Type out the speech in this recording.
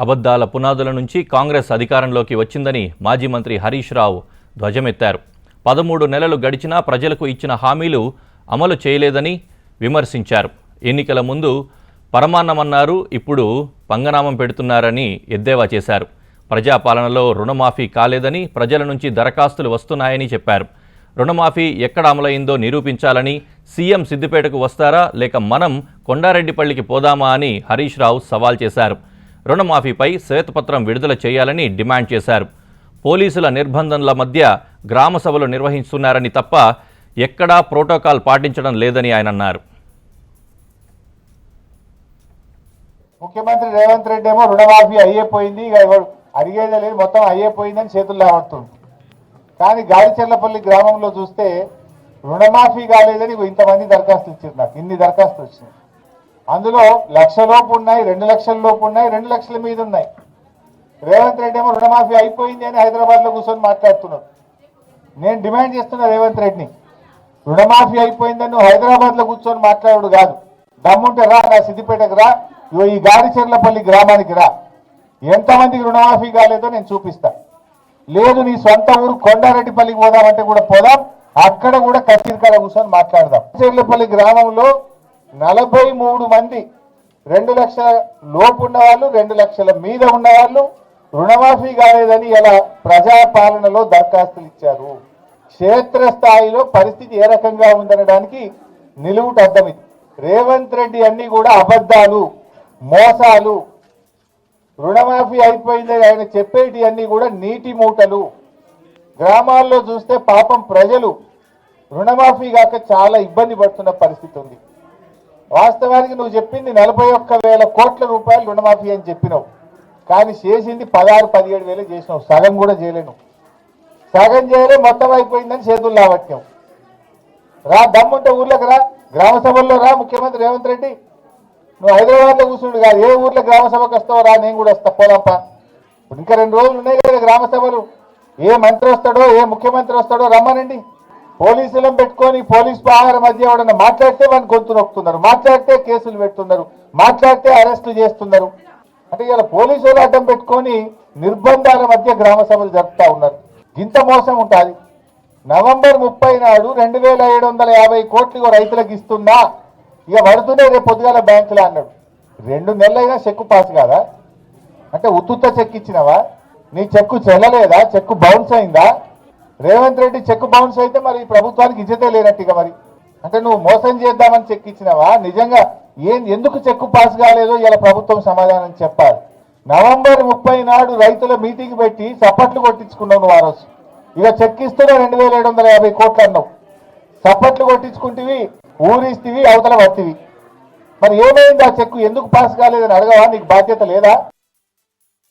అబద్ధాల పునాదుల నుంచి కాంగ్రెస్ అధికారంలోకి వచ్చిందని మాజీ మంత్రి హరీష్ రావు ధ్వజమెత్తారు. 13 నెలలు గడిచినా ప్రజలకు ఇచ్చిన హామీలు అమలు చేయలేదని విమర్శించారు. ఎన్నికల ముందు పరమాన్నమన్నారు, ఇప్పుడు పంగనామం పెడుతున్నారని ఎద్దేవా చేశారు. ప్రజాపాలనలో రుణమాఫీ కాలేదని, ప్రజల నుంచి దరఖాస్తులు వస్తున్నాయని చెప్పారు. రుణమాఫీ ఎక్కడ అమలైందో నిరూపించాలని, సీఎం సిద్దిపేటకు వస్తారా లేక మనం కొండారెడ్డిపల్లికి పోదామా అని హరీష్ రావు సవాల్ చేశారు. రుణమాఫీపై శ్వేతపత్రం విడుదల చేయాలని డిమాండ్ చేశారు. పోలీసుల నిర్బంధనల మధ్య గ్రామ సభలు నిర్వహిస్తున్నారని తప్ప ఎక్కడా ప్రోటోకాల్ పాటించడం లేదని ఆయన అన్నారు. ముఖ్యమంత్రి రేవంత్ రెడ్డి ఏమో రుణమాఫీ అయ్యేపోయింది, ఇక అడిగేదే లేదు, మొత్తం అయ్యేపోయిందని చేతులు లేవడుతుంది. కానీ గాడిచెర్లపల్లి గ్రామంలో చూస్తే రుణమాఫీ కాలేదని ఇంతమంది దరఖాస్తులు ఇచ్చారు. నాకు ఇన్ని దరఖాస్తులు వచ్చినాయి. అందులో 1,00,000 లోపు ఉన్నాయి, 2 లక్షల లోపు ఉన్నాయి, 2 లక్షల మీద ఉన్నాయి. రేవంత్ రెడ్డి ఏమో రుణమాఫీ అయిపోయింది అని హైదరాబాద్లో కూర్చొని మాట్లాడుతున్నాడు. నేను డిమాండ్ చేస్తున్నా రేవంత్ రెడ్డిని, రుణమాఫీ అయిపోయిందని నువ్వు హైదరాబాద్లో కూర్చొని మాట్లాడు కాదు, దమ్ముంటే రా నా సిద్దిపేటకు రా, ఈ గాడిచెర్లపల్లి గ్రామానికి రా, ఎంతమందికి రుణమాఫీ కాలేదో నేను చూపిస్తా. లేదు నీ సొంత ఊరు కొండారెడ్డిపల్లికి పోదామంటే కూడా పోదాం, అక్కడ కూడా కత్తిరికాడ కూర్చొని మాట్లాడదాం. చెర్లపల్లి గ్రామంలో 43 మంది 2 లక్షల లోపు ఉన్నవాళ్ళు, 2 లక్షల మీద ఉన్నవాళ్ళు రుణమాఫీ కాలేదని ఇలా ప్రజాపాలనలో దరఖాస్తులు ఇచ్చారు. క్షేత్రస్థాయిలో పరిస్థితి ఏ రకంగా ఉందనడానికి నిలువుట అర్థం ఇది. రేవంత్ రెడ్డి అన్ని కూడా అబద్ధాలు, మోసాలు. రుణమాఫీ అయిపోయిందని ఆయన చెప్పేటి అన్ని కూడా నీటి మూటలు. గ్రామాల్లో చూస్తే పాపం ప్రజలు రుణమాఫీ కాక చాలా ఇబ్బంది పడుతున్న పరిస్థితి ఉంది. వాస్తవానికి నువ్వు చెప్పింది 41,000 కోట్ల రూపాయలు రుణమాఫీ అని చెప్పినావు, కానీ చేసింది 16-17 వేలు చేసినావు. సగం కూడా చేయలేను, సగం చేయలే, మొత్తం అయిపోయిందని చేతులు లావట్టావు. రా, దమ్ముంటే ఊర్లోకి రా, గ్రామ సభల్లో రా. ముఖ్యమంత్రి రేవంత్ రెడ్డి నువ్వు హైదరాబాద్లో కూర్చుండు కాదు, ఏ ఊర్లో గ్రామ సభకు వస్తావు రా, నేను కూడా వస్తా, పోదాంపా. ఇప్పుడు ఇంకా 2 రోజులు ఉన్నాయి కదా గ్రామ సభలు. ఏ మంత్రి వస్తాడో, ఏ ముఖ్యమంత్రి వస్తాడో రమ్మనండి. పోలీసులను పెట్టుకొని పోలీస్ పహార మధ్య ఎవడన్నా మాట్లాడితే వాడిని గొంతు నొక్కుతున్నారు, మాట్లాడితే కేసులు పెడుతున్నారు, మాట్లాడితే అరెస్టులు చేస్తున్నారు. అంటే ఇలా పోలీసులు అడ్డం పెట్టుకొని నిర్బంధాల మధ్య గ్రామ సభలు జరుపుతా ఉన్నారు. ఇంత మోసం ఉంటుంది. నవంబర్ 30 నాడు 2,750 కోట్లు రైతులకు ఇస్తున్నా, ఇక పడుతున్నాయి రేపు పొద్దుగాల బ్యాంకులో అన్నాడు. 2 నెలలైనా చెక్కు పాస్ కాదా? అంటే ఉత్తుత్త చెక్ ఇచ్చినవా? నీ చెక్కు చెల్లలేదా? చెక్కు బౌన్స్ అయిందా? రేవంత్ రెడ్డి చెక్కు బౌన్స్ అయితే మరి ప్రభుత్వానికి ఇజ్జతే లేనట్టుగా. మరి అంటే నువ్వు మోసం చేద్దామని చెక్ ఇచ్చినవా? నిజంగా ఎందుకు చెక్కు పాస్ కాలేదో ఇలా ప్రభుత్వం సమాధానం చెప్పాలి. నవంబర్ 30 నాడు రైతుల మీటింగ్ పెట్టి చప్పట్లు కొట్టించుకున్నావు నువ్వు. ఆ రోజు ఇక చెక్ ఇస్తూనే 2,750 కోట్లు అన్నావు. చప్పట్లు కొట్టించుకుంటేవి, ఊరిస్తివి, అవతల వత్తివి. మరి ఏమైంది ఆ చెక్కు? ఎందుకు పాస్ కాలేదని అడగవా? నీకు బాధ్యత లేదా?